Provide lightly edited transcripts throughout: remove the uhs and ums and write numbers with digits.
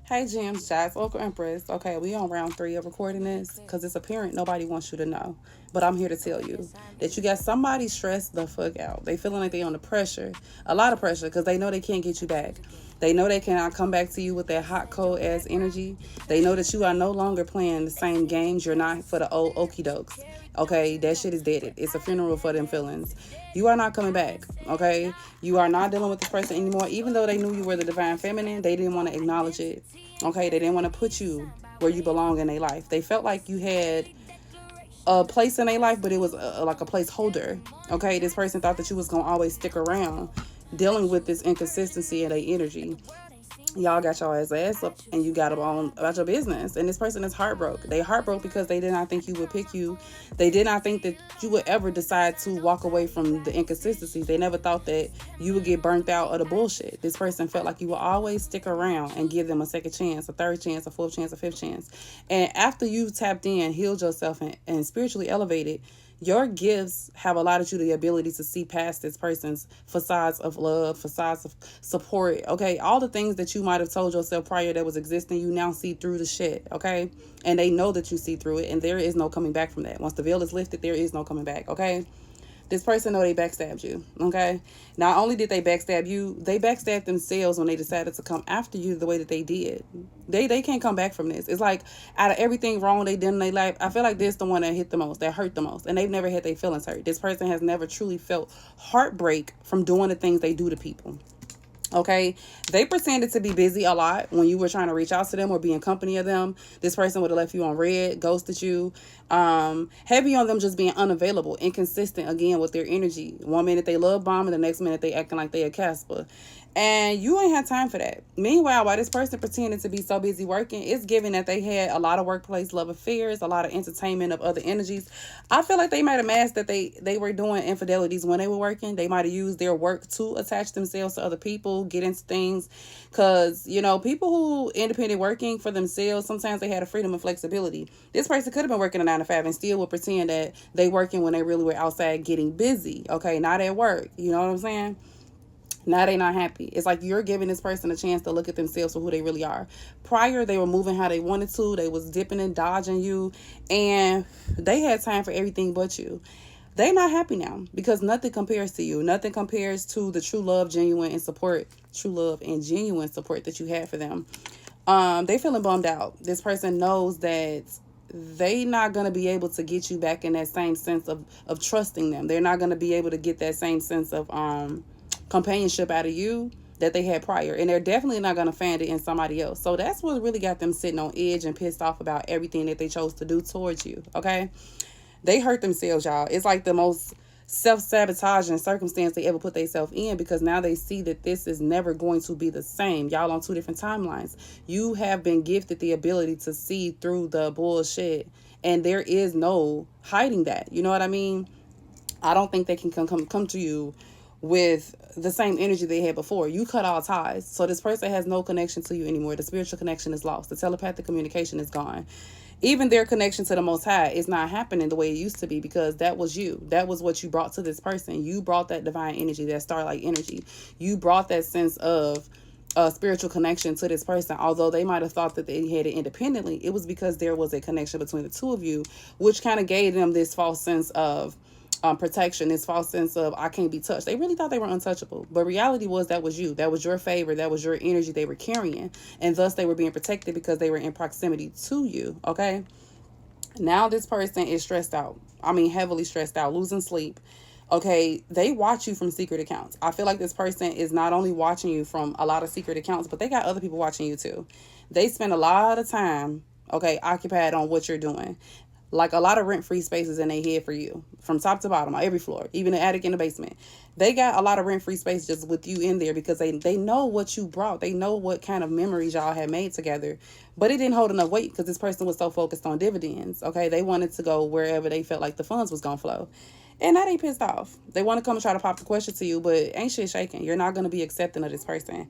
Hey, Gems, Jazz, Local Empress. Okay, we on round 3 of recording this because it's apparent nobody wants you to know. But I'm here to tell you that you got somebody stressed the fuck out. They feeling like they on the pressure, a lot of pressure, because they know they can't get you back. They know they cannot come back to you with that hot, cold ass energy. They know that you are no longer playing the same games. You're not for the old okie dokes. Okay, that shit is dead. It's a funeral for them feelings. You are not coming back. Okay, you are not dealing with this person anymore. Even though they knew you were the divine feminine, they didn't want to acknowledge it. Okay, they didn't want to put you where you belong in their life. They felt like you had a place in their life, but it was like a placeholder. Okay, this person thought that you was gonna always stick around, dealing with this inconsistency in their energy. Y'all got your ass up and you got them on about your business. And this person is heartbroken. They heartbroken because they did not think you would pick you. They did not think that you would ever decide to walk away from the inconsistencies. They never thought that you would get burnt out of the bullshit. This person felt like you will always stick around and give them a second chance, a third chance, a fourth chance, a fifth chance. And after you've tapped in, healed yourself, and spiritually elevated, your gifts have allowed you the ability to see past this person's facades of love, facades of support. Okay, all the things that you might have told yourself prior that was existing, you now see through the shit. Okay, and they know that you see through it, and there is no coming back from that. Once the veil is lifted, there is no coming back. Okay, this person know they backstabbed you. Okay, not only did they backstab you, they backstabbed themselves when they decided to come after you the way that they did. They can't come back from this. It's like, out of everything wrong they did in their life, I feel like this the one that hit the most, that hurt the most, and they've never had their feelings hurt. This person has never truly felt heartbreak from doing the things they do to people. Okay, they pretended to be busy a lot when you were trying to reach out to them or be in company of them. This person would have left you on red, ghosted you. Heavy on them just being unavailable, inconsistent again with their energy. One minute they love bombing, the next minute they acting like they a Casper. And you ain't had time for that. Meanwhile, while this person pretended to be so busy working, it's given that they had a lot of workplace love affairs, a lot of entertainment of other energies. I feel like they might have masked that they were doing infidelities when they were working. They might have used their work to attach themselves to other people, get into things. Because, people who independent working for themselves, sometimes they had a freedom and flexibility. This person could have been working a 9 to 5 and still would pretend that they working when they really were outside getting busy. Okay, not at work. You know what I'm saying? Now they not happy. It's like you're giving this person a chance to look at themselves for who they really are. Prior, they were moving how they wanted to. They was dipping and dodging you. And they had time for everything but you. They not happy now because nothing compares to you. Nothing compares to the true love, genuine and support, true love and genuine support that you had for them. They feeling bummed out. This person knows that they not going to be able to get you back in that same sense of trusting them. They're not going to be able to get that same sense of companionship out of you that they had prior, and they're definitely not going to find it in somebody else. So that's what really got them sitting on edge and pissed off about everything that they chose to do towards you. Okay, they hurt themselves, y'all. It's like the most self-sabotaging circumstance they ever put themselves in, because now they see that this is never going to be the same. Y'all on two different timelines. You have been gifted the ability to see through the bullshit, and there is no hiding that. You know what I mean? I don't think they can come to you with the same energy they had before. You cut all ties. So this person has no connection to you anymore. The spiritual connection is lost. The telepathic communication is gone. Even their connection to the Most High is not happening the way it used to be, because that was you. That was what you brought to this person. You brought that divine energy, that starlight energy. You brought that sense of spiritual connection to this person. Although they might have thought that they had it independently, it was because there was a connection between the two of you, which kind of gave them this false sense of protection, this false sense of I can't be touched. They really thought they were untouchable, but reality was that was you. That was your favor. That was your energy they were carrying, and thus they were being protected because they were in proximity to you. Okay, now this person is stressed out. I mean, heavily stressed out, losing sleep. Okay, they watch you from secret accounts. I feel like this person is not only watching you from a lot of secret accounts, but they got other people watching you too. They spend a lot of time, okay, occupied on what you're doing. Like a lot of rent-free spaces in their head for you, from top to bottom, on every floor, even the attic and the basement. They got a lot of rent-free space just with you in there, because they know what you brought. They know what kind of memories y'all had made together. But it didn't hold enough weight because this person was so focused on dividends. Okay, they wanted to go wherever they felt like the funds was gonna flow. And now they pissed off. They want to come and try to pop the question to you, but ain't shit shaking. You're not going to be accepting of this person.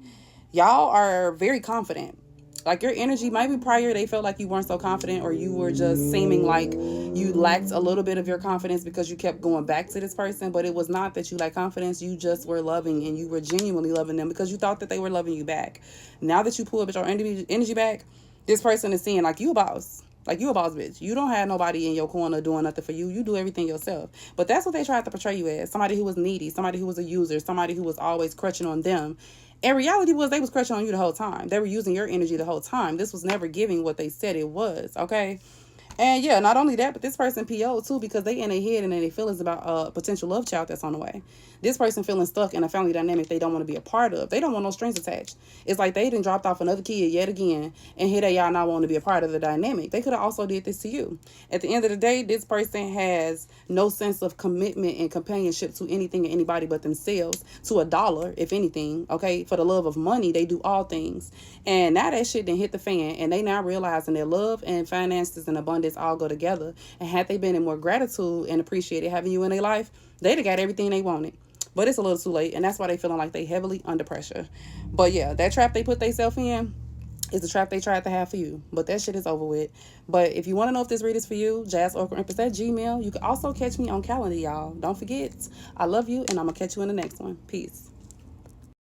Y'all are very confident. Like your energy, maybe prior they felt like you weren't so confident, or you were just seeming like you lacked a little bit of your confidence because you kept going back to this person. But it was not that you lacked confidence. You just were loving, and you were genuinely loving them because you thought that they were loving you back. Now that you pull up your energy back, this person is seeing like you a boss. Like you a boss bitch. You don't have nobody in your corner doing nothing for you. You do everything yourself. But that's what they tried to portray you as. Somebody who was needy, somebody who was a user, somebody who was always crutching on them. And reality was they was crutching on you the whole time. They were using your energy the whole time. This was never giving what they said it was, okay? And yeah, not only that, but this person PO too, because they in their head and in their feelings about a potential love child that's on the way. This person feeling stuck in a family dynamic they don't want to be a part of. They don't want no strings attached. It's like they done dropped off another kid yet again, and here they y'all not want to be a part of the dynamic. They could have also did this to you. At the end of the day, this person has no sense of commitment and companionship to anything and anybody but themselves, to a dollar, if anything, okay? For the love of money, they do all things. And now that shit done hit the fan, and they now realizing that love and finances and abundance all go together. And had they been in more gratitude and appreciated having you in their life, they'd have got everything they wanted. But it's a little too late, and that's why they feeling like they heavily under pressure. But yeah, that trap they put themselves in is the trap they tried to have for you. But that shit is over with. But if you want to know if this read is for you, jazzoracle@gmail.com. You can also catch me on calendar, y'all. Don't forget. I love you, and I'm going to catch you in the next one. Peace.